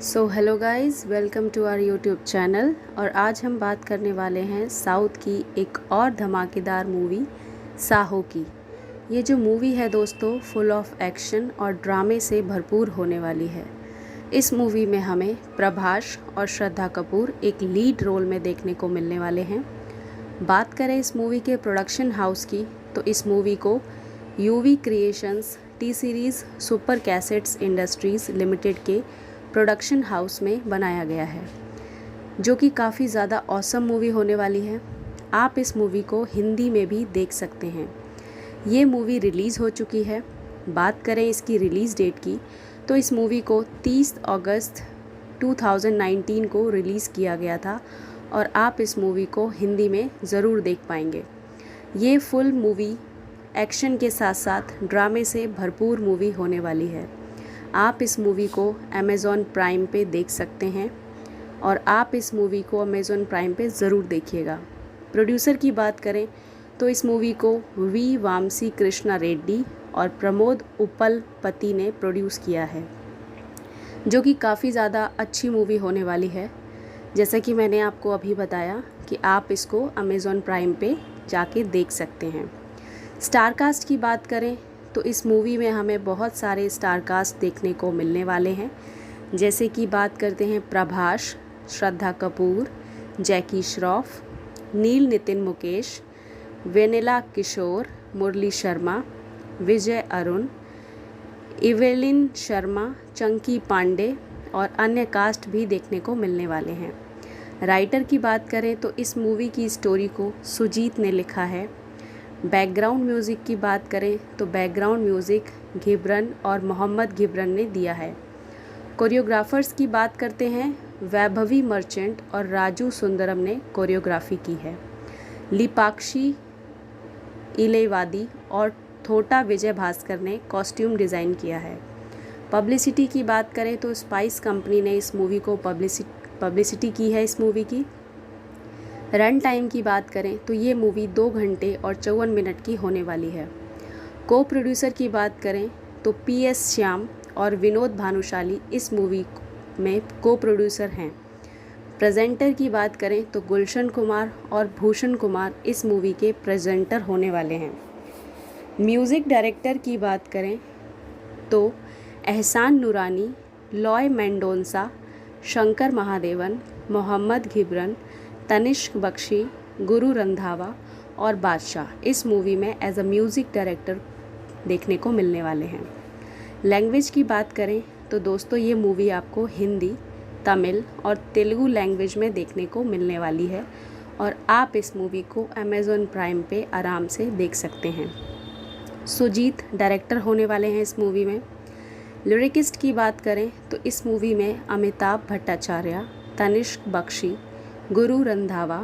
So hello guys, welcome to our YouTube channel. और आज हम बात करने वाले हैं साउथ की एक और धमाकेदार मूवी साहो की। ये जो मूवी है दोस्तों, फुल ऑफ एक्शन और ड्रामे से भरपूर होने वाली है। इस मूवी में हमें प्रभास और श्रद्धा कपूर एक लीड रोल में देखने को मिलने वाले हैं। बात करें इस मूवी के प्रोडक्शन हाउस की, तो इस मूवी को UV creations, T series, super cassettes industries limited के प्रोडक्शन हाउस में बनाया गया है, जो कि काफ़ी ज़्यादा ऑसम मूवी होने वाली है। आप इस मूवी को हिंदी में भी देख सकते हैं। ये मूवी रिलीज़ हो चुकी है। बात करें इसकी रिलीज़ डेट की, तो इस मूवी को 30 अगस्त 2019 को रिलीज़ किया गया था और आप इस मूवी को हिंदी में ज़रूर देख पाएंगे। ये फुल मूवी एक्शन के साथ साथ ड्रामे से भरपूर मूवी होने वाली है। आप इस मूवी को अमेज़ॉन प्राइम पे देख सकते हैं और आप इस मूवी को अमेज़ॉन प्राइम पे ज़रूर देखिएगा। प्रोड्यूसर की बात करें तो इस मूवी को वी वामसी कृष्णा रेड्डी और प्रमोद उपलपति ने प्रोड्यूस किया है, जो कि काफ़ी ज़्यादा अच्छी मूवी होने वाली है। जैसा कि मैंने आपको अभी बताया कि आप इसको अमेज़ॉन प्राइम पे जाके देख सकते हैं। स्टार कास्ट की बात करें तो इस मूवी में हमें बहुत सारे स्टार कास्ट देखने को मिलने वाले हैं। जैसे कि बात करते हैं प्रभास, श्रद्धा कपूर, जैकी श्रॉफ, नील नितिन मुकेश, वेनेला किशोर, मुरली शर्मा, विजय अरुण, इवेलिन शर्मा, चंकी पांडे और अन्य कास्ट भी देखने को मिलने वाले हैं। राइटर की बात करें तो इस मूवी की स्टोरी को सुजीत ने लिखा है। बैकग्राउंड म्यूज़िक की बात करें तो बैकग्राउंड म्यूज़िक घिब्रन और मोहम्मद घिब्रन ने दिया है। कोरियोग्राफर्स की बात करते हैं, वैभवी मर्चेंट और राजू सुंदरम ने कोरियोग्राफी की है। लिपाक्षी इलेवादी और थोटा विजय भास्कर ने कॉस्ट्यूम डिज़ाइन किया है। पब्लिसिटी की बात करें तो स्पाइस कंपनी ने इस मूवी को पब्लिसिटी की है। इस मूवी की रन टाइम की बात करें तो ये मूवी 2 घंटे और 54 मिनट की होने वाली है। को प्रोड्यूसर की बात करें तो PS श्याम और विनोद भानुशाली इस मूवी में को प्रोड्यूसर हैं। प्रेजेंटर की बात करें तो गुलशन कुमार और भूषण कुमार इस मूवी के प्रेजेंटर होने वाले हैं। म्यूज़िक डायरेक्टर की बात करें तो एहसान नूरानी, लॉय मेंडोंसा, शंकर महादेवन, मोहम्मद घिब्रन, तनिष्क बख्शी, गुरु रंधावा और बादशाह इस मूवी में एज अ म्यूज़िक डायरेक्टर देखने को मिलने वाले हैं। लैंग्वेज की बात करें तो दोस्तों ये मूवी आपको हिंदी, तमिल और तेलुगु लैंग्वेज में देखने को मिलने वाली है और आप इस मूवी को अमेज़ॉन प्राइम पे आराम से देख सकते हैं। सुजीत डायरेक्टर होने वाले हैं इस मूवी में। लिरिकिस्ट की बात करें तो इस मूवी में अमिताभ भट्टाचार्य, तनिष्क बख्शी, गुरु रंधावा,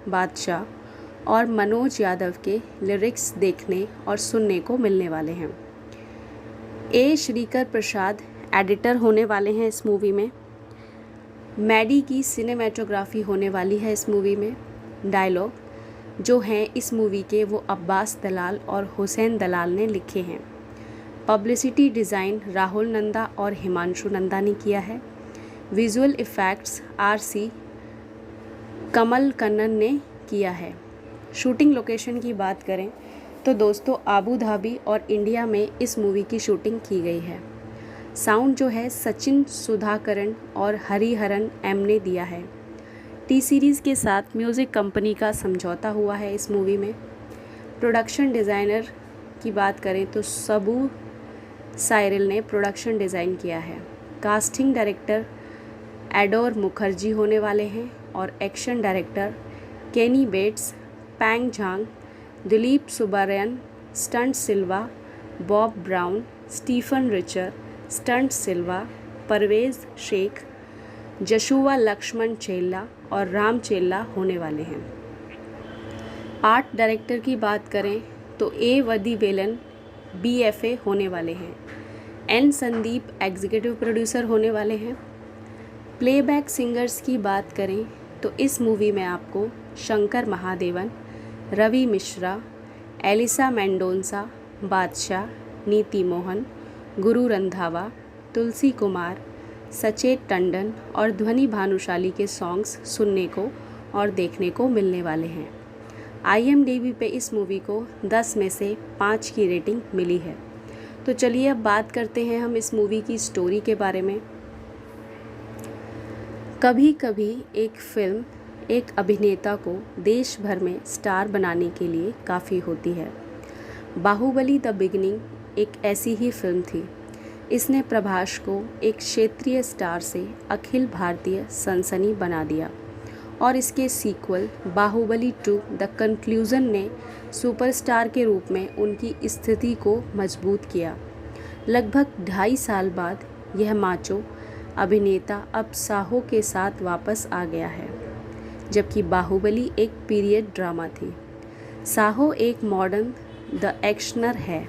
बादशाह और मनोज यादव के लिरिक्स देखने और सुनने को मिलने वाले हैं। ए श्रीकर प्रसाद एडिटर होने वाले हैं इस मूवी में। मैडी की सिनेमेटोग्राफी होने वाली है इस मूवी में। डायलॉग जो हैं इस मूवी के वो अब्बास दलाल और हुसैन दलाल ने लिखे हैं। पब्लिसिटी डिज़ाइन राहुल नंदा और हिमांशु नंदा ने किया है। विजुअल इफ़ेक्ट्स RC कमल कन्नन ने किया है। शूटिंग लोकेशन की बात करें तो दोस्तों आबू धाबी और इंडिया में इस मूवी की शूटिंग की गई है। साउंड जो है सचिन सुधाकरण और हरिहरन M ने दिया है। टी सीरीज़ के साथ म्यूज़िक कंपनी का समझौता हुआ है इस मूवी में। प्रोडक्शन डिज़ाइनर की बात करें तो सबू साइरल ने प्रोडक्शन डिज़ाइन किया है। कास्टिंग डायरेक्टर एडोर मुखर्जी होने वाले हैं और action director Kenny Bates, Peng Zhang, Dilip Subbarayan, Stunt Silva, Bob Brown, Stephen Richter, Stunt Silva, Parvez Sheikh, Joshua Lakshman Chella और राम चेल्ला होने वाले हैं। आर्ट डायरेक्टर की बात करें तो ए वदीवेलन BFA होने वाले हैं। एन संदीप एग्जीक्यूटिव प्रोड्यूसर होने वाले हैं। प्लेबैक सिंगर्स की बात करें तो इस मूवी में आपको शंकर महादेवन, रवि मिश्रा, एलिसा मेंडोंसा, बादशाह, नीति मोहन, गुरु रंधावा, तुलसी कुमार, सचेत टंडन और ध्वनि भानुशाली के सॉन्ग्स सुनने को और देखने को मिलने वाले हैं। IMDb पे इस मूवी को 10 में से 5 की रेटिंग मिली है। तो चलिए अब बात करते हैं हम इस मूवी की स्टोरी के बारे में। कभी कभी एक फिल्म एक अभिनेता को देश भर में स्टार बनाने के लिए काफ़ी होती है। बाहुबली द बिगिनिंग एक ऐसी ही फिल्म थी। इसने प्रभास को एक क्षेत्रीय स्टार से अखिल भारतीय सनसनी बना दिया और इसके सीक्वल बाहुबली 2 द कंक्लूजन ने सुपरस्टार के रूप में उनकी स्थिति को मजबूत किया। लगभग 2.5 साल बाद यह माचो अभिनेता अब साहो के साथ वापस आ गया है, जबकि बाहुबली एक पीरियड ड्रामा थी। साहो एक मॉडर्न द एक्शनर है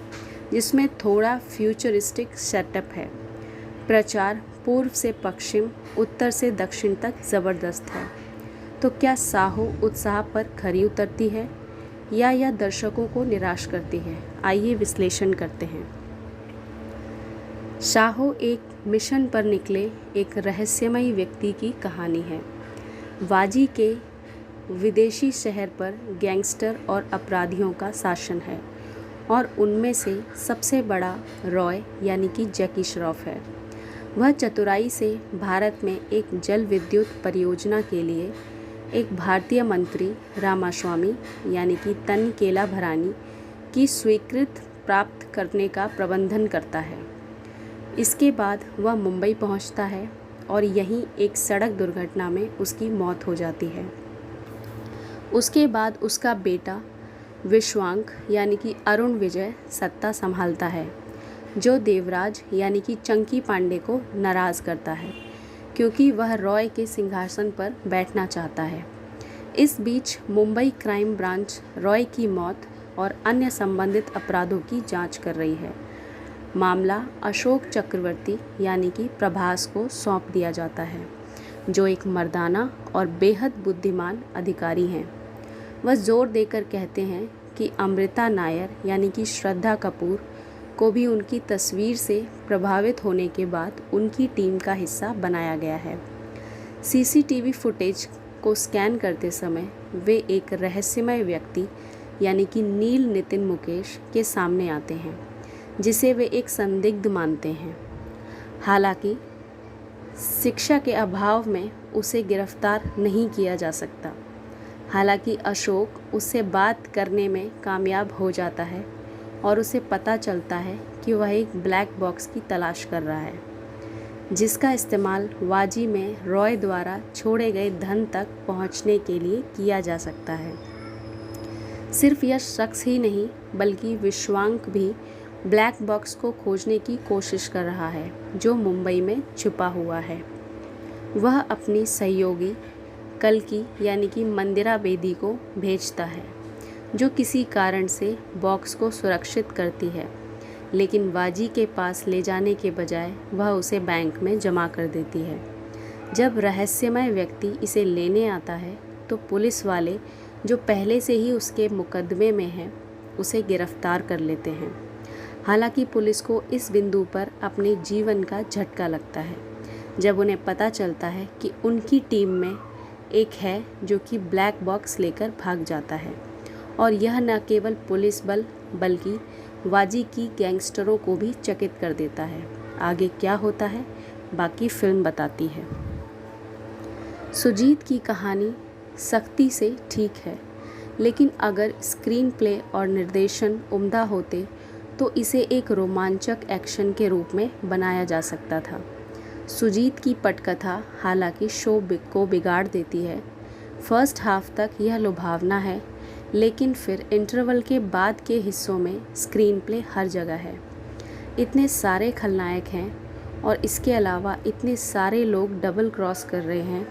जिसमें थोड़ा फ्यूचरिस्टिक सेटअप है। प्रचार पूर्व से पश्चिम, उत्तर से दक्षिण तक ज़बरदस्त है। तो क्या साहो उत्साह पर खरी उतरती है या यह दर्शकों को निराश करती है? आइए विश्लेषण करते हैं। साहो एक मिशन पर निकले एक रहस्यमयी व्यक्ति की कहानी है। वाजी के विदेशी शहर पर गैंगस्टर और अपराधियों का शासन है और उनमें से सबसे बड़ा रॉय यानी कि जैकी श्रॉफ है। वह चतुराई से भारत में एक जल विद्युत परियोजना के लिए एक भारतीय मंत्री रामास्वामी यानी कि तनिकेला भरानी की स्वीकृति प्राप्त करने का प्रबंधन करता है। इसके बाद वह मुंबई पहुंचता है और यहीं एक सड़क दुर्घटना में उसकी मौत हो जाती है। उसके बाद उसका बेटा विश्वांक यानी कि अरुण विजय सत्ता संभालता है, जो देवराज यानी कि चंकी पांडे को नाराज़ करता है क्योंकि वह रॉय के सिंहासन पर बैठना चाहता है। इस बीच मुंबई क्राइम ब्रांच रॉय की मौत और अन्य संबंधित अपराधों की जांच कर रही है। मामला अशोक चक्रवर्ती यानी कि प्रभास को सौंप दिया जाता है, जो एक मर्दाना और बेहद बुद्धिमान अधिकारी हैं। वह जोर देकर कहते हैं कि अमृता नायर यानी कि श्रद्धा कपूर को भी उनकी तस्वीर से प्रभावित होने के बाद उनकी टीम का हिस्सा बनाया गया है। CCTV फुटेज को स्कैन करते समय वे एक रहस्यमय व्यक्ति यानी कि नील नितिन मुकेश के सामने आते हैं, जिसे वे एक संदिग्ध मानते हैं। हालांकि शिक्षा के अभाव में उसे गिरफ्तार नहीं किया जा सकता। हालांकि अशोक उससे बात करने में कामयाब हो जाता है और उसे पता चलता है कि वह एक ब्लैक बॉक्स की तलाश कर रहा है, जिसका इस्तेमाल वाजी में रॉय द्वारा छोड़े गए धन तक पहुंचने के लिए किया जा सकता है। सिर्फ यह शख्स ही नहीं बल्कि विश्वांक भी ब्लैक बॉक्स को खोजने की कोशिश कर रहा है, जो मुंबई में छुपा हुआ है। वह अपनी सहयोगी कल्कि यानी कि मंदिरा बेदी को भेजता है, जो किसी कारण से बॉक्स को सुरक्षित करती है, लेकिन वाजी के पास ले जाने के बजाय वह उसे बैंक में जमा कर देती है। जब रहस्यमय व्यक्ति इसे लेने आता है तो पुलिस वाले, जो पहले से ही उसके मुकदमे में हैं, उसे गिरफ्तार कर लेते हैं। हालांकि पुलिस को इस बिंदु पर अपने जीवन का झटका लगता है जब उन्हें पता चलता है कि उनकी टीम में एक है जो कि ब्लैक बॉक्स लेकर भाग जाता है, और यह न केवल पुलिस बल बल्कि वाजी की गैंगस्टरों को भी चकित कर देता है। आगे क्या होता है बाकी फिल्म बताती है। सुजीत की कहानी सख्ती से ठीक है, लेकिन अगर स्क्रीन प्ले और निर्देशन उम्दा होते तो इसे एक रोमांचक एक्शन के रूप में बनाया जा सकता था। सुजीत की पटकथा हालांकि शो को बिगाड़ देती है। फर्स्ट हाफ तक यह लुभावना है, लेकिन फिर इंटरवल के बाद के हिस्सों में स्क्रीन प्ले हर जगह है। इतने सारे खलनायक हैं और इसके अलावा इतने सारे लोग डबल क्रॉस कर रहे हैं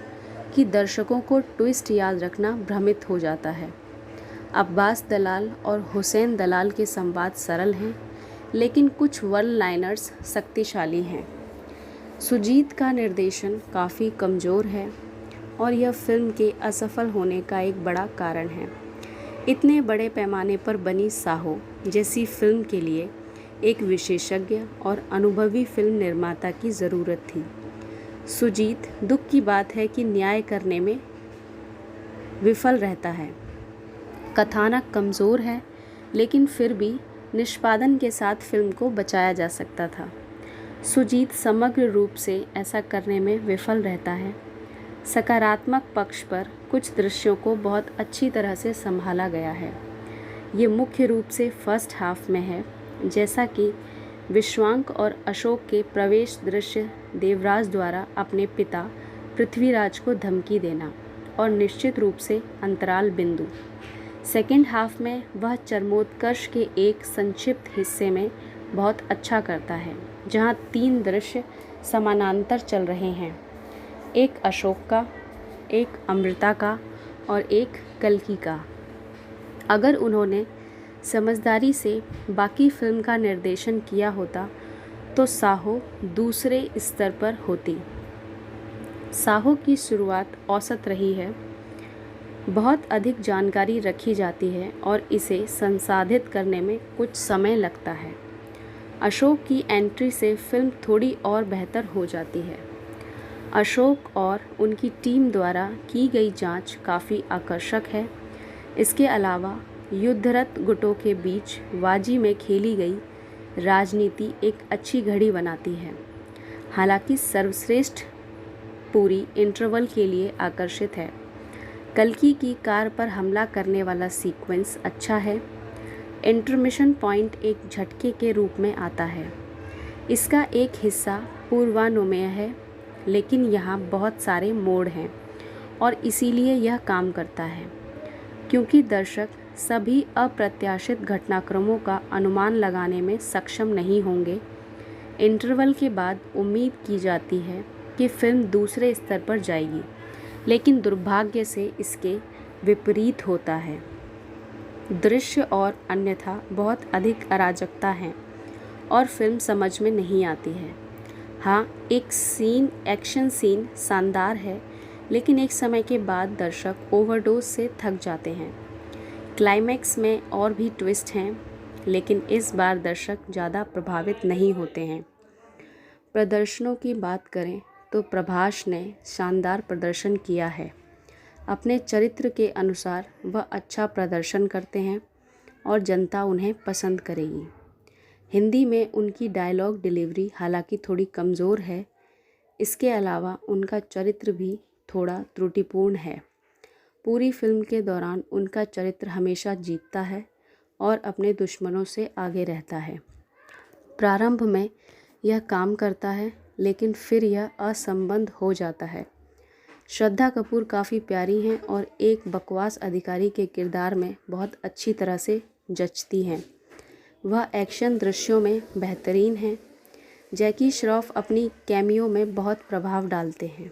कि दर्शकों को ट्विस्ट याद रखना भ्रमित हो जाता है। अब्बास दलाल और हुसैन दलाल के संवाद सरल हैं, लेकिन कुछ वन लाइनर्स शक्तिशाली हैं। सुजीत का निर्देशन काफ़ी कमज़ोर है और यह फिल्म के असफल होने का एक बड़ा कारण है। इतने बड़े पैमाने पर बनी साहो जैसी फिल्म के लिए एक विशेषज्ञ और अनुभवी फिल्म निर्माता की ज़रूरत थी। सुजीत दुख की बात है कि न्याय करने में विफल रहता है। कथानक कमज़ोर है, लेकिन फिर भी निष्पादन के साथ फिल्म को बचाया जा सकता था। सुजीत समग्र रूप से ऐसा करने में विफल रहता है। सकारात्मक पक्ष पर कुछ दृश्यों को बहुत अच्छी तरह से संभाला गया है। ये मुख्य रूप से फर्स्ट हाफ में है, जैसा कि विश्वांक और अशोक के प्रवेश दृश्य, देवराज द्वारा अपने पिता पृथ्वीराज को धमकी देना, और निश्चित रूप से अंतराल बिंदु। सेकेंड हाफ में वह चरमोत्कर्ष के एक संक्षिप्त हिस्से में बहुत अच्छा करता है, जहाँ 3 दृश्य समानांतर चल रहे हैं, एक अशोक का, एक अमृता का और एक कल्कि का। अगर उन्होंने समझदारी से बाकी फिल्म का निर्देशन किया होता तो साहो दूसरे स्तर पर होती। साहो की शुरुआत औसत रही है। बहुत अधिक जानकारी रखी जाती है और इसे संसाधित करने में कुछ समय लगता है। अशोक की एंट्री से फिल्म थोड़ी और बेहतर हो जाती है। अशोक और उनकी टीम द्वारा की गई जांच काफ़ी आकर्षक है। इसके अलावा युद्धरत गुटों के बीच वाजी में खेली गई राजनीति एक अच्छी घड़ी बनाती है। हालांकि सर्वश्रेष्ठ पूरी इंटरवल के लिए आकर्षित है। कल्कि की कार पर हमला करने वाला सीक्वेंस अच्छा है। इंटरमिशन पॉइंट एक झटके के रूप में आता है। इसका एक हिस्सा पूर्वानुमेय है, लेकिन यहाँ बहुत सारे मोड़ हैं और इसीलिए यह काम करता है, क्योंकि दर्शक सभी अप्रत्याशित घटनाक्रमों का अनुमान लगाने में सक्षम नहीं होंगे। इंटरवल के बाद उम्मीद की जाती है कि फिल्म दूसरे स्तर पर जाएगी, लेकिन दुर्भाग्य से इसके विपरीत होता है। दृश्य और अन्यथा बहुत अधिक अराजकता है और फिल्म समझ में नहीं आती है। हाँ, एक्शन सीन शानदार है, लेकिन एक समय के बाद दर्शक ओवरडोज से थक जाते हैं। क्लाइमैक्स में और भी ट्विस्ट हैं, लेकिन इस बार दर्शक ज़्यादा प्रभावित नहीं होते हैं। प्रदर्शनों की बात करें तो प्रभास ने शानदार प्रदर्शन किया है। अपने चरित्र के अनुसार वह अच्छा प्रदर्शन करते हैं और जनता उन्हें पसंद करेगी। हिंदी में उनकी डायलॉग डिलीवरी हालांकि थोड़ी कमज़ोर है। इसके अलावा उनका चरित्र भी थोड़ा त्रुटिपूर्ण है। पूरी फिल्म के दौरान उनका चरित्र हमेशा जीतता है और अपने दुश्मनों से आगे रहता है। प्रारंभ में यह काम करता है, लेकिन फिर यह असंबद्ध हो जाता है। श्रद्धा कपूर काफ़ी प्यारी हैं और एक बकवास अधिकारी के किरदार में बहुत अच्छी तरह से जचती हैं। वह एक्शन दृश्यों में बेहतरीन हैं। जैकी श्रॉफ अपनी कैमियो में बहुत प्रभाव डालते हैं।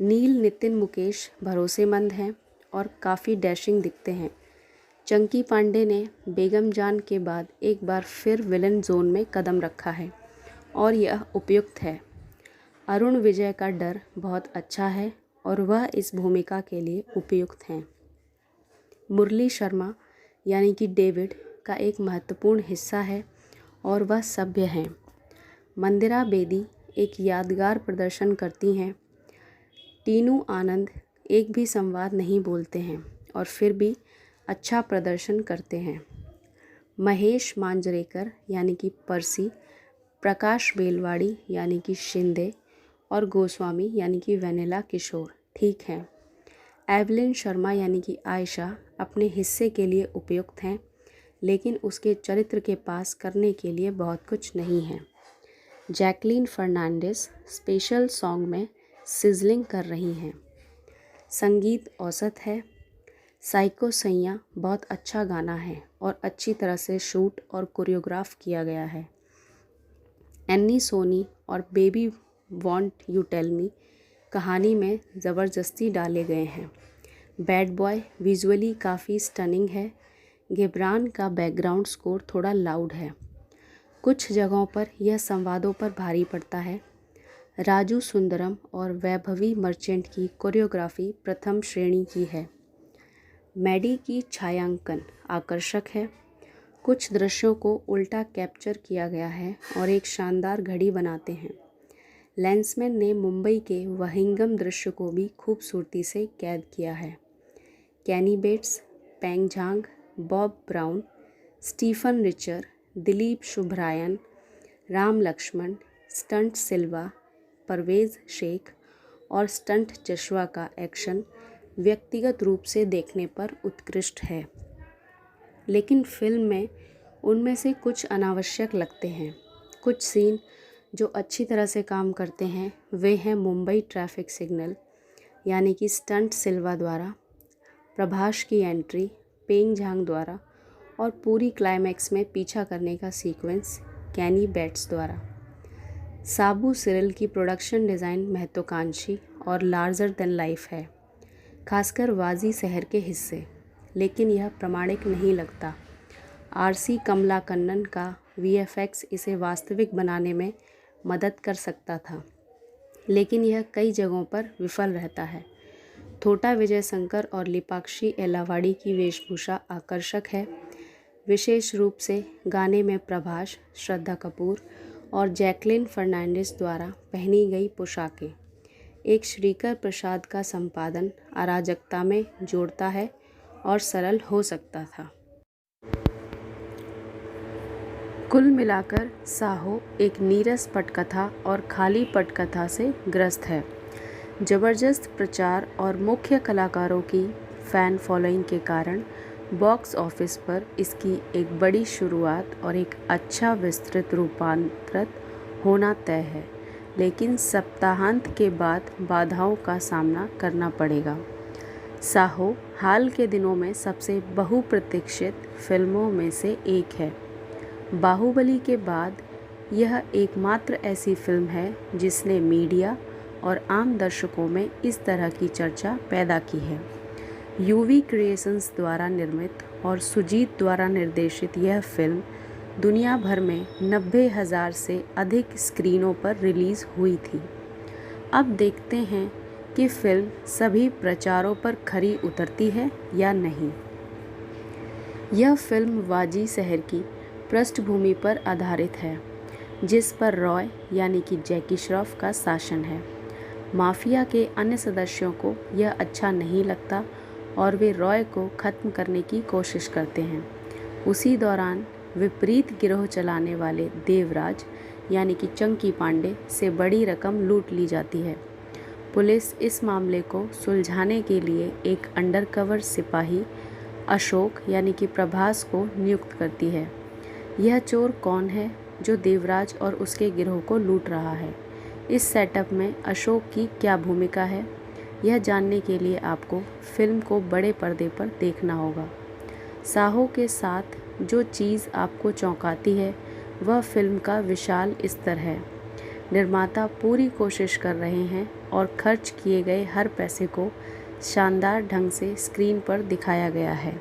नील नितिन मुकेश भरोसेमंद हैं और काफ़ी डैशिंग दिखते हैं। चंकी पांडे ने बेगम जान के बाद एक बार फिर विलन जोन में कदम रखा है और यह उपयुक्त है। अरुण विजय का डर बहुत अच्छा है और वह इस भूमिका के लिए उपयुक्त हैं। मुरली शर्मा यानी कि डेविड का एक महत्वपूर्ण हिस्सा है और वह सभ्य हैं। मंदिरा बेदी एक यादगार प्रदर्शन करती हैं। टीनू आनंद एक भी संवाद नहीं बोलते हैं और फिर भी अच्छा प्रदर्शन करते हैं। महेश मांजरेकर यानी कि पर्सी, प्रकाश बेलवाड़ी यानी कि शिंदे और गोस्वामी यानी कि वेनिला किशोर ठीक हैं। एवलिन शर्मा यानी कि आयशा अपने हिस्से के लिए उपयुक्त हैं, लेकिन उसके चरित्र के पास करने के लिए बहुत कुछ नहीं है। जैकलीन फर्नांडिस स्पेशल सॉन्ग में सिजलिंग कर रही हैं। संगीत औसत है। साइको सैया बहुत अच्छा गाना है और अच्छी तरह से शूट और कोरियोग्राफ किया गया है। एन्नी सोनी और baby want you tell me कहानी में ज़बरदस्ती डाले गए हैं। बैड बॉय विजुअली काफ़ी स्टनिंग है। गिब्रान का बैकग्राउंड स्कोर थोड़ा लाउड है। कुछ जगहों पर यह संवादों पर भारी पड़ता है। राजू सुंदरम और वैभवी मर्चेंट की कोरियोग्राफी प्रथम श्रेणी की है। मैडी की छायांकन आकर्षक है। कुछ दृश्यों को उल्टा कैप्चर किया गया है और एक शानदार घड़ी बनाते हैं। लेंसमैन ने मुंबई के वहिंगम दृश्य को भी खूबसूरती से कैद किया है। Kenny Bates, Peng Zhang, Bob Brown, Stephen Richter, Dilip Subbarayan, Ram Lakshman, Stunt Silva, Parvez Sheikh और स्टंट जशवा का एक्शन व्यक्तिगत रूप से देखने पर उत्कृष्ट है, लेकिन फिल्म में उनमें से कुछ अनावश्यक लगते हैं। कुछ सीन जो अच्छी तरह से काम करते हैं वे हैं मुंबई ट्रैफिक सिग्नल यानी कि स्टंट सिल्वा द्वारा, प्रभास की एंट्री पेंग झांग द्वारा और पूरी क्लाइमैक्स में पीछा करने का सीक्वेंस कैनी बेट्स द्वारा। साबू सिरिल की प्रोडक्शन डिज़ाइन महत्वाकांक्षी और लार्जर देन लाइफ है, खासकर वाजी शहर के हिस्से, लेकिन यह प्रामाणिक नहीं लगता। आरसी कमलाकन्नन का वीएफएक्स इसे वास्तविक बनाने में मदद कर सकता था, लेकिन यह कई जगहों पर विफल रहता है। थोटा विजय शंकर और लिपाक्षी एलावाड़ी की वेशभूषा आकर्षक है, विशेष रूप से गाने में प्रभास, श्रद्धा कपूर और जैकलिन फर्नांडिस द्वारा पहनी गई पोशाकें। एक श्रीकर प्रसाद का संपादन अराजकता में जोड़ता है और सरल हो सकता था। कुल मिलाकर साहो एक नीरस पटकथा और खाली पटकथा से ग्रस्त है। जबरदस्त प्रचार और मुख्य कलाकारों की फ़ैन फॉलोइंग के कारण बॉक्स ऑफिस पर इसकी एक बड़ी शुरुआत और एक अच्छा विस्तृत रूपांतरित होना तय है, लेकिन सप्ताहांत के बाद बाधाओं का सामना करना पड़ेगा। साहो हाल के दिनों में सबसे बहुप्रतीक्षित फिल्मों में से एक है। बाहुबली के बाद यह एकमात्र ऐसी फिल्म है जिसने मीडिया और आम दर्शकों में इस तरह की चर्चा पैदा की है। यूवी क्रिएशंस द्वारा निर्मित और सुजीत द्वारा निर्देशित यह फिल्म दुनिया भर में 90,000 से अधिक स्क्रीनों पर रिलीज़ हुई थी। अब देखते हैं कि फिल्म सभी प्रचारों पर खरी उतरती है या नहीं। यह फिल्म वाजी शहर की पृष्ठभूमि पर आधारित है, जिस पर रॉय यानी कि जैकी श्रॉफ का शासन है। माफिया के अन्य सदस्यों को यह अच्छा नहीं लगता और वे रॉय को ख़त्म करने की कोशिश करते हैं। उसी दौरान विपरीत गिरोह चलाने वाले देवराज यानी कि चंकी पांडे से बड़ी रकम लूट ली जाती है। पुलिस इस मामले को सुलझाने के लिए एक अंडरकवर सिपाही अशोक यानी कि प्रभास को नियुक्त करती है। यह चोर कौन है जो देवराज और उसके गिरोह को लूट रहा है? इस सेटअप में अशोक की क्या भूमिका है? यह जानने के लिए आपको फिल्म को बड़े पर्दे पर देखना होगा। साहो के साथ जो चीज़ आपको चौंकाती है वह फिल्म का विशाल स्तर है। निर्माता पूरी कोशिश कर रहे हैं और खर्च किए गए हर पैसे को शानदार ढंग से स्क्रीन पर दिखाया गया है।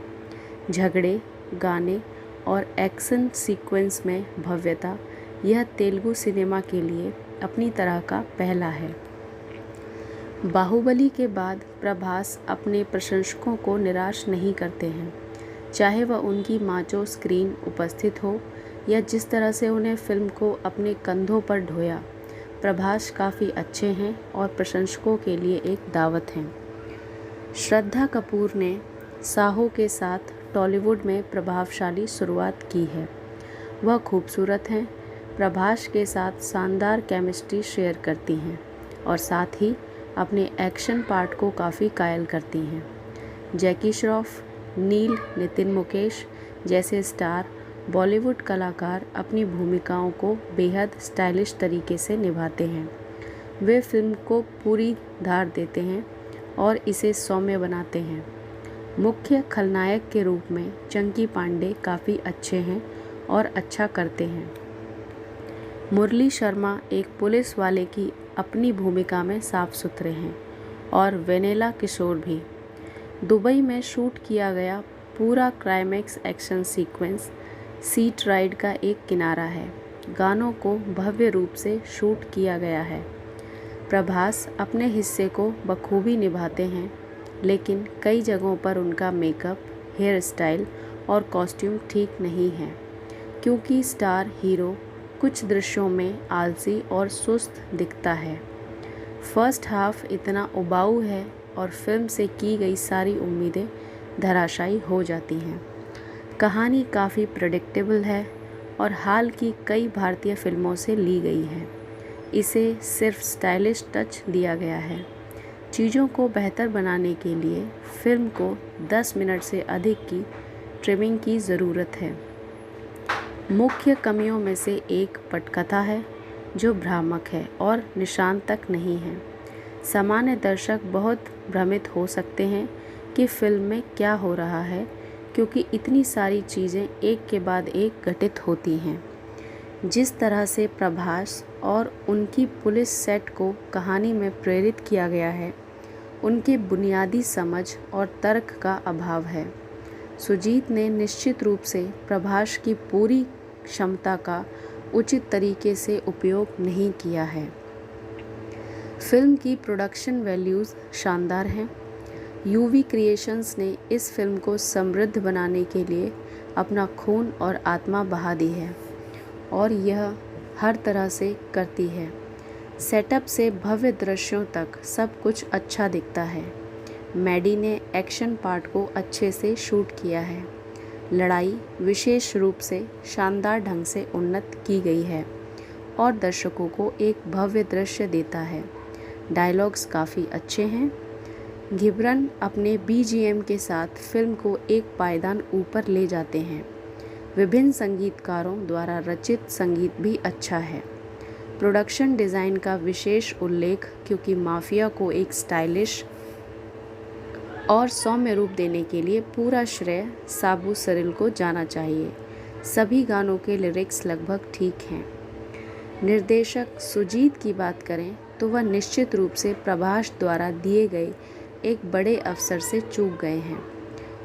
झगड़े, गाने और एक्शन सीक्वेंस में भव्यता यह तेलुगु सिनेमा के लिए अपनी तरह का पहला है। बाहुबली के बाद प्रभास अपने प्रशंसकों को निराश नहीं करते हैं, चाहे वह उनकी माचो स्क्रीन उपस्थित हो या जिस तरह से उन्हें फिल्म को अपने कंधों पर ढोया। प्रभास काफ़ी अच्छे हैं और प्रशंसकों के लिए एक दावत हैं। श्रद्धा कपूर ने साहो के साथ टॉलीवुड में प्रभावशाली शुरुआत की है। वह खूबसूरत हैं, प्रभास के साथ शानदार केमिस्ट्री शेयर करती हैं और साथ ही अपने एक्शन पार्ट को काफ़ी कायल करती हैं। जैकी श्रॉफ, नील, नितिन मुकेश जैसे स्टार बॉलीवुड कलाकार अपनी भूमिकाओं को बेहद स्टाइलिश तरीके से निभाते हैं। वे फिल्म को पूरी धार देते हैं और इसे सौम्य बनाते हैं। मुख्य खलनायक के रूप में चंकी पांडे काफ़ी अच्छे हैं और अच्छा करते हैं। मुरली शर्मा एक पुलिस वाले की अपनी भूमिका में साफ सुथरे हैं और वेनेला किशोर भी। दुबई में शूट किया गया पूरा climax action sequence seat ride का एक किनारा है। गानों को भव्य रूप से शूट किया गया है। प्रभास अपने हिस्से को बखूबी निभाते हैं, लेकिन कई जगहों पर उनका मेकअप, हेयर स्टाइल और कॉस्ट्यूम ठीक नहीं है, क्योंकि स्टार हीरो कुछ दृश्यों में आलसी और सुस्त दिखता है। फर्स्ट हाफ इतना उबाऊ है और फिल्म से की गई सारी उम्मीदें धराशायी हो जाती हैं। कहानी काफ़ी प्रेडिक्टेबल है और हाल की कई भारतीय फिल्मों से ली गई है। इसे सिर्फ स्टाइलिश टच दिया गया है। चीज़ों को बेहतर बनाने के लिए फिल्म को 10 मिनट से अधिक की ट्रिमिंग की ज़रूरत है। मुख्य कमियों में से एक पटकथा है, जो भ्रामक है और निशान तक नहीं है। सामान्य दर्शक बहुत भ्रमित हो सकते हैं कि फिल्म में क्या हो रहा है, क्योंकि इतनी सारी चीज़ें एक के बाद एक घटित होती हैं। जिस तरह से प्रभास और उनकी पुलिस सेट को कहानी में प्रेरित किया गया है, उनके बुनियादी समझ और तर्क का अभाव है। सुजीत ने निश्चित रूप से प्रभास की पूरी क्षमता का उचित तरीके से उपयोग नहीं किया है। फिल्म की प्रोडक्शन वैल्यूज़ शानदार हैं। यूवी क्रिएशंस ने इस फिल्म को समृद्ध बनाने के लिए अपना खून और आत्मा बहा दी है, और यह हर तरह से करती है। सेटअप से भव्य दृश्यों तक सब कुछ अच्छा दिखता है। मैडी ने एक्शन पार्ट को अच्छे से शूट किया है। लड़ाई विशेष रूप से शानदार ढंग से उन्नत की गई है और दर्शकों को एक भव्य दृश्य देता है। डायलॉग्स काफ़ी अच्छे हैं। घिब्रन अपने बीजीएम के साथ फिल्म को एक पायदान ऊपर ले जाते हैं। विभिन्न संगीतकारों द्वारा रचित संगीत भी अच्छा है। प्रोडक्शन डिज़ाइन का विशेष उल्लेख, क्योंकि माफिया को एक स्टाइलिश और सौम्य रूप देने के लिए पूरा श्रेय साबू सरिल को जाना चाहिए। सभी गानों के लिरिक्स लगभग ठीक हैं। निर्देशक सुजीत की बात करें तो वह निश्चित रूप से प्रभास द्वारा दिए गए एक बड़े अवसर से चूक गए हैं।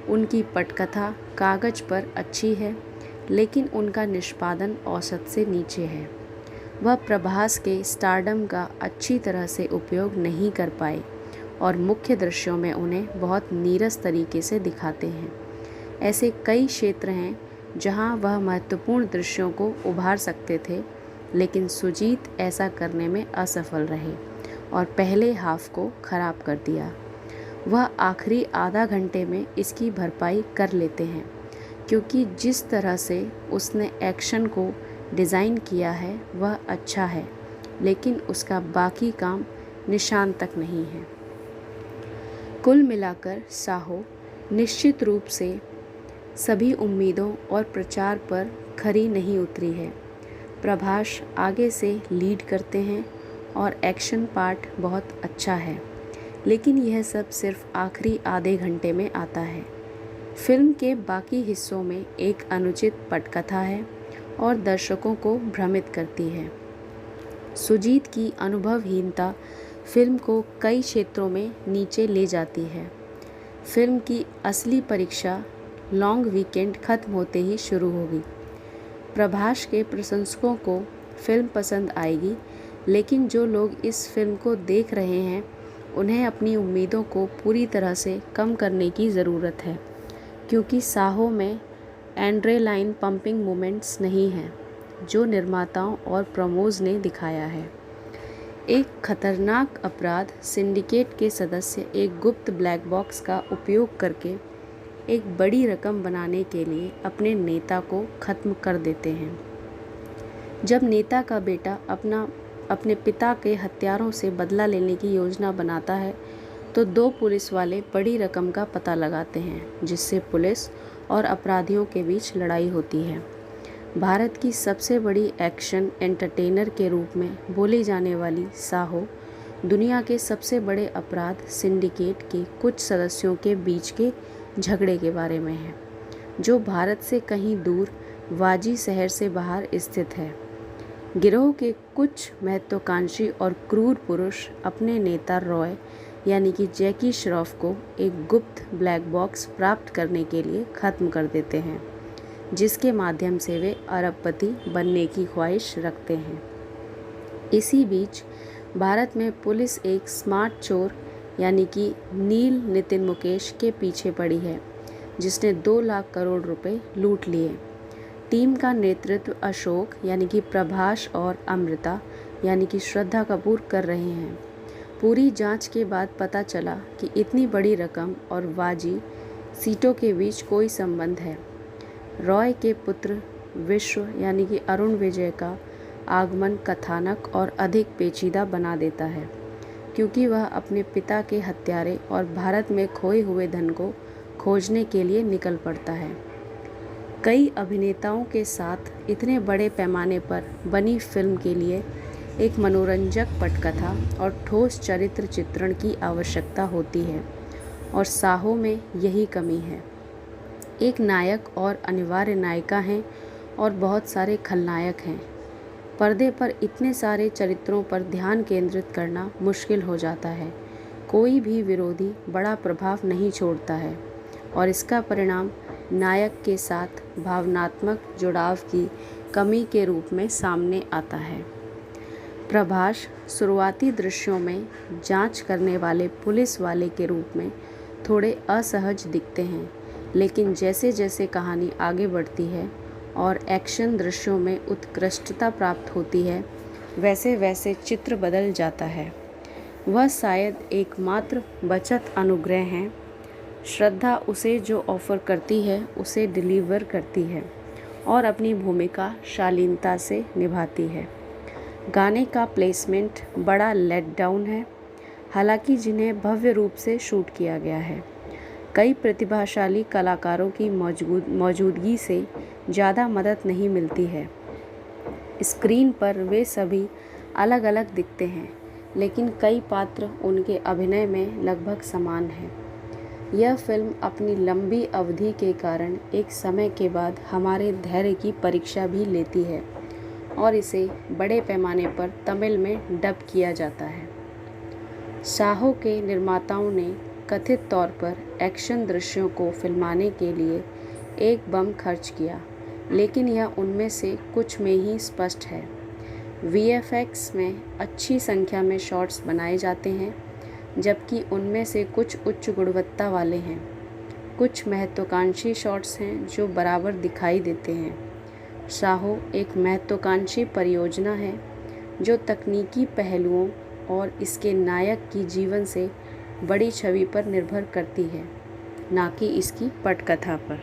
उनकी पटकथा कागज़ पर अच्छी है, लेकिन उनका निष्पादन औसत से नीचे है। वह प्रभास के स्टारडम का अच्छी तरह से उपयोग नहीं कर पाए और मुख्य दृश्यों में उन्हें बहुत नीरस तरीके से दिखाते हैं। ऐसे कई क्षेत्र हैं जहां वह महत्वपूर्ण दृश्यों को उभार सकते थे, लेकिन सुजीत ऐसा करने में असफल रहे और पहले हाफ को खराब कर दिया। वह आखिरी आधा घंटे में इसकी भरपाई कर लेते हैं, क्योंकि जिस तरह से उसने एक्शन को डिज़ाइन किया है वह अच्छा है, लेकिन उसका बाकी काम निशान तक नहीं है। कुल मिलाकर साहो निश्चित रूप से सभी उम्मीदों और प्रचार पर खरी नहीं उतरी है। प्रभास आगे से लीड करते हैं और एक्शन पार्ट बहुत अच्छा है, लेकिन यह सब सिर्फ आखिरी आधे घंटे में आता है। फिल्म के बाकी हिस्सों में एक अनुचित पटकथा है और दर्शकों को भ्रमित करती है। सुजीत की अनुभवहीनता फिल्म को कई क्षेत्रों में नीचे ले जाती है। फिल्म की असली परीक्षा लॉन्ग वीकेंड खत्म होते ही शुरू होगी। प्रभास के प्रशंसकों को फिल्म पसंद आएगी, लेकिन जो लोग इस फिल्म को देख रहे हैं उन्हें अपनी उम्मीदों को पूरी तरह से कम करने की ज़रूरत है, क्योंकि साहो में एड्रेनालाइन पंपिंग मोमेंट्स नहीं हैं जो निर्माताओं और प्रमोज ने दिखाया है। एक खतरनाक अपराध सिंडिकेट के सदस्य एक गुप्त ब्लैक बॉक्स का उपयोग करके एक बड़ी रकम बनाने के लिए अपने नेता को ख़त्म कर देते हैं। जब नेता का बेटा अपने पिता के हत्यारों से बदला लेने की योजना बनाता है, तो दो पुलिस वाले बड़ी रकम का पता लगाते हैं, जिससे पुलिस और अपराधियों के बीच लड़ाई होती है। भारत की सबसे बड़ी एक्शन एंटरटेनर के रूप में बोली जाने वाली साहो दुनिया के सबसे बड़े अपराध सिंडिकेट के कुछ सदस्यों के बीच के झगड़े के बारे में है, जो भारत से कहीं दूर वाजी शहर से बाहर स्थित है। गिरोह के कुछ महत्वाकांक्षी और क्रूर पुरुष अपने नेता रॉय यानी कि जैकी श्रॉफ को एक गुप्त ब्लैक बॉक्स प्राप्त करने के लिए ख़त्म कर देते हैं, जिसके माध्यम से वे अरबपति बनने की ख्वाहिश रखते हैं। इसी बीच भारत में पुलिस एक स्मार्ट चोर यानी कि नील नितिन मुकेश के पीछे पड़ी है, जिसने 2 लाख करोड़ रुपए लूट लिए। टीम का नेतृत्व अशोक यानी कि प्रभास और अमृता यानी कि श्रद्धा कपूर कर रहे हैं। पूरी जांच के बाद पता चला कि इतनी बड़ी रकम और वाजी सीटों के बीच कोई संबंध है। रॉय के पुत्र विश्व यानी कि अरुण विजय का आगमन कथानक और अधिक पेचीदा बना देता है, क्योंकि वह अपने पिता के हत्यारे और भारत में खोए हुए धन को खोजने के लिए निकल पड़ता है। कई अभिनेताओं के साथ इतने बड़े पैमाने पर बनी फिल्म के लिए एक मनोरंजक पटकथा और ठोस चरित्र चित्रण की आवश्यकता होती है, और साहो में यही कमी है। एक नायक और अनिवार्य नायिका हैं और बहुत सारे खलनायक हैं। पर्दे पर इतने सारे चरित्रों पर ध्यान केंद्रित करना मुश्किल हो जाता है। कोई भी विरोधी बड़ा प्रभाव नहीं छोड़ता है, और इसका परिणाम नायक के साथ भावनात्मक जुड़ाव की कमी के रूप में सामने आता है। प्रभास शुरुआती दृश्यों में जांच करने वाले पुलिस वाले के रूप में थोड़े असहज दिखते हैं, लेकिन जैसे जैसे कहानी आगे बढ़ती है और एक्शन दृश्यों में उत्कृष्टता प्राप्त होती है, वैसे वैसे चित्र बदल जाता है। वह शायद एकमात्र बचत अनुग्रह हैं। श्रद्धा उसे जो ऑफ़र करती है उसे डिलीवर करती है और अपनी भूमिका शालीनता से निभाती है। गाने का प्लेसमेंट बड़ा लेट डाउन है, हालांकि जिन्हें भव्य रूप से शूट किया गया है। कई प्रतिभाशाली कलाकारों की मौजूदगी से ज़्यादा मदद नहीं मिलती है। स्क्रीन पर वे सभी अलग अलग दिखते हैं, लेकिन कई पात्र उनके अभिनय में लगभग समान हैं। यह फिल्म अपनी लंबी अवधि के कारण एक समय के बाद हमारे धैर्य की परीक्षा भी लेती है, और इसे बड़े पैमाने पर तमिल में डब किया जाता है। साहो के निर्माताओं ने कथित तौर पर एक्शन दृश्यों को फिल्माने के लिए एक बम खर्च किया, लेकिन यह उनमें से कुछ में ही स्पष्ट है। VFX में अच्छी संख्या में शॉट्स बनाए जाते हैं, जबकि उनमें से कुछ उच्च गुणवत्ता वाले हैं। कुछ महत्वाकांक्षी शॉट्स हैं जो बराबर दिखाई देते हैं। साहो एक महत्वाकांक्षी परियोजना है जो तकनीकी पहलुओं और इसके नायक की जीवन से बड़ी छवि पर निर्भर करती है, ना कि इसकी पटकथा पर।